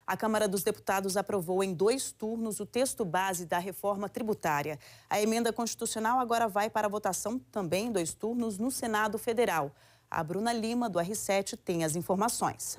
A Câmara dos Deputados aprovou em 2 turnos o texto base da reforma tributária. A emenda constitucional agora vai para a votação também em 2 turnos no Senado Federal. A Bruna Lima, do R7, tem as informações.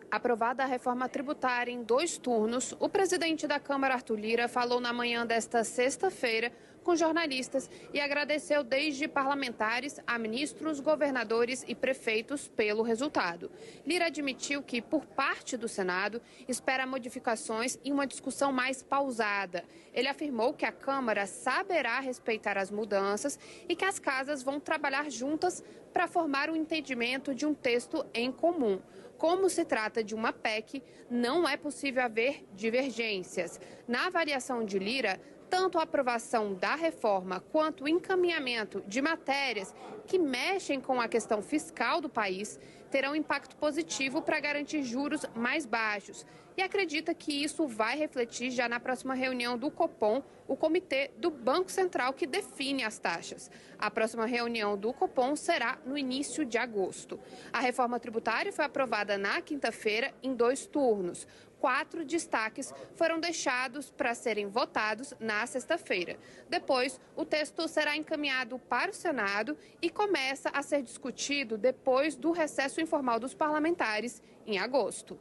Aprovada a reforma tributária em 2 turnos, o presidente da Câmara, Arthur Lira, falou na manhã desta sexta-feira com jornalistas e agradeceu desde parlamentares a ministros, governadores e prefeitos pelo resultado. Lira admitiu que, por parte do Senado, espera modificações e uma discussão mais pausada. Ele afirmou que a Câmara saberá respeitar as mudanças e que as casas vão trabalhar juntas para formar um entendimento de um texto em comum. Como se trata de uma PEC, não é possível haver divergências. Na avaliação de Lira, tanto a aprovação da reforma quanto o encaminhamento de matérias que mexem com a questão fiscal do país terão impacto positivo para garantir juros mais baixos. E acredita que isso vai refletir já na próxima reunião do Copom, o comitê do Banco Central que define as taxas. A próxima reunião do Copom será no início de agosto. A reforma tributária foi aprovada na quinta-feira em 2 turnos. 4 destaques foram deixados para serem votados na sexta-feira. Depois, o texto será encaminhado para o Senado e começa a ser discutido depois do recesso informal dos parlamentares em agosto.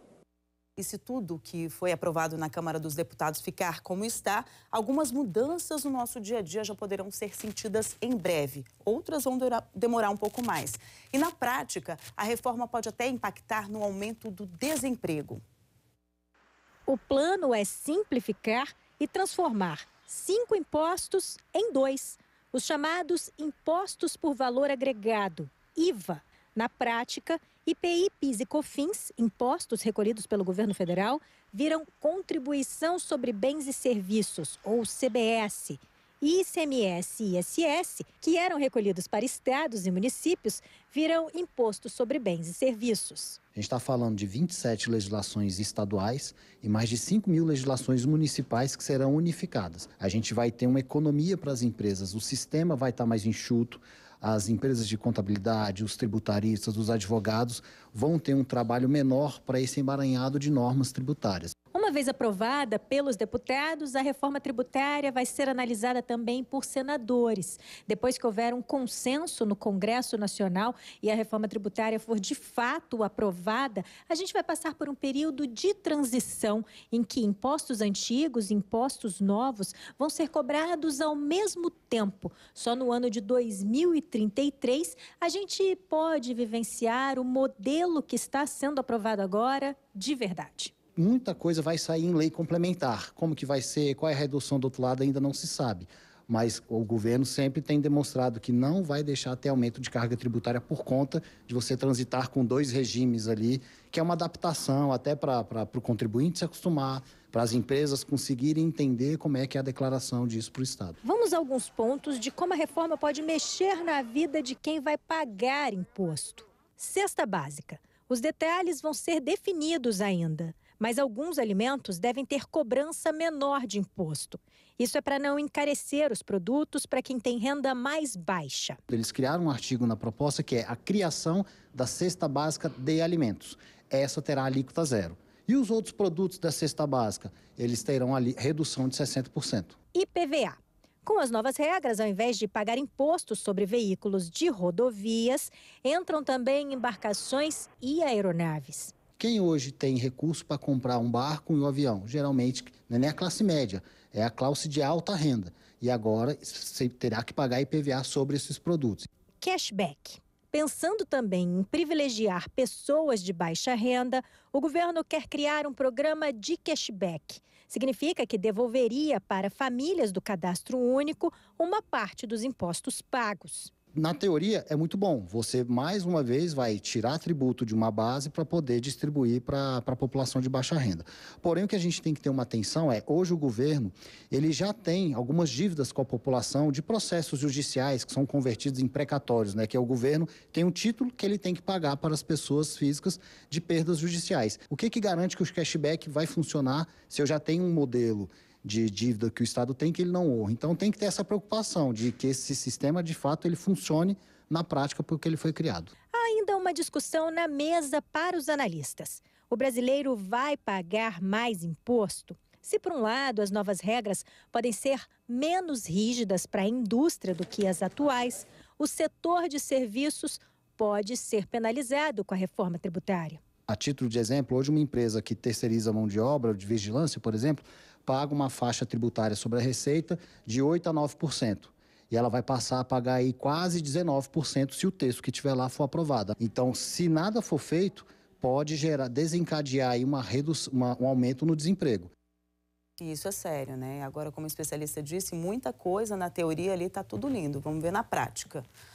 E se tudo que foi aprovado na Câmara dos Deputados ficar como está, algumas mudanças no nosso dia a dia já poderão ser sentidas em breve. Outras vão demorar um pouco mais. E na prática, a reforma pode até impactar no aumento do desemprego. O plano é simplificar e transformar 5 impostos em 2, os chamados Impostos por Valor Agregado, IVA. Na prática, IPI, PIS e COFINS, impostos recolhidos pelo governo federal, viram Contribuição sobre Bens e Serviços, ou CBS. ICMS e ISS, que eram recolhidos para estados e municípios, viram Impostos sobre Bens e Serviços. A gente está falando de 27 legislações estaduais e mais de 5.000 legislações municipais que serão unificadas. A gente vai ter uma economia para as empresas, o sistema vai estar mais enxuto, as empresas de contabilidade, os tributaristas, os advogados vão ter um trabalho menor para esse emaranhado de normas tributárias. Uma vez aprovada pelos deputados, a reforma tributária vai ser analisada também por senadores. Depois que houver um consenso no Congresso Nacional e a reforma tributária for de fato aprovada, a gente vai passar por um período de transição em que impostos antigos e impostos novos vão ser cobrados ao mesmo tempo. Só no ano de 2033 a gente pode vivenciar o modelo que está sendo aprovado agora de verdade. Muita coisa vai sair em lei complementar. Como que vai ser, qual é a redução do outro lado, ainda não se sabe. Mas o governo sempre tem demonstrado que não vai deixar ter aumento de carga tributária por conta de você transitar com 2 regimes ali, que é uma adaptação até para o contribuinte se acostumar, para as empresas conseguirem entender como é que é a declaração disso para o Estado. Vamos a alguns pontos de como a reforma pode mexer na vida de quem vai pagar imposto. Cesta básica. Os detalhes vão ser definidos ainda. Mas alguns alimentos devem ter cobrança menor de imposto. Isso é para não encarecer os produtos para quem tem renda mais baixa. Eles criaram um artigo na proposta que é a criação da cesta básica de alimentos. Essa terá alíquota 0. E os outros produtos da cesta básica, eles terão ali redução de 60%. IPVA. Com as novas regras, ao invés de pagar impostos sobre veículos de rodovias, entram também embarcações e aeronaves. Quem hoje tem recurso para comprar um barco e um avião? Geralmente não é nem a classe média, é a classe de alta renda. E agora você terá que pagar IPVA sobre esses produtos. Cashback. Pensando também em privilegiar pessoas de baixa renda, o governo quer criar um programa de cashback. Significa que devolveria para famílias do cadastro único uma parte dos impostos pagos. Na teoria, é muito bom. Você, mais uma vez, vai tirar tributo de uma base para poder distribuir para a população de baixa renda. Porém, o que a gente tem que ter uma atenção é, hoje o governo, ele já tem algumas dívidas com a população de processos judiciais que são convertidos em precatórios, né? Que é o governo tem um título que ele tem que pagar para as pessoas físicas de perdas judiciais. O que garante que o cashback vai funcionar se eu já tenho um modelo de dívida que o Estado tem que ele não honra? Então tem que ter essa preocupação de que esse sistema de fato ele funcione na prática porque ele foi criado. Há ainda uma discussão na mesa para os analistas. O brasileiro vai pagar mais imposto? Se, por um lado, as novas regras podem ser menos rígidas para a indústria do que as atuais, o setor de serviços pode ser penalizado com a reforma tributária. A título de exemplo, hoje uma empresa que terceiriza a mão de obra, de vigilância, por exemplo, paga uma faixa tributária sobre a receita de 8% a 9%. E ela vai passar a pagar aí quase 19% se o texto que tiver lá for aprovado. Então, se nada for feito, pode desencadear aí um aumento no desemprego. Isso é sério, né? Agora, como o especialista disse, muita coisa na teoria ali está tudo lindo. Vamos ver na prática.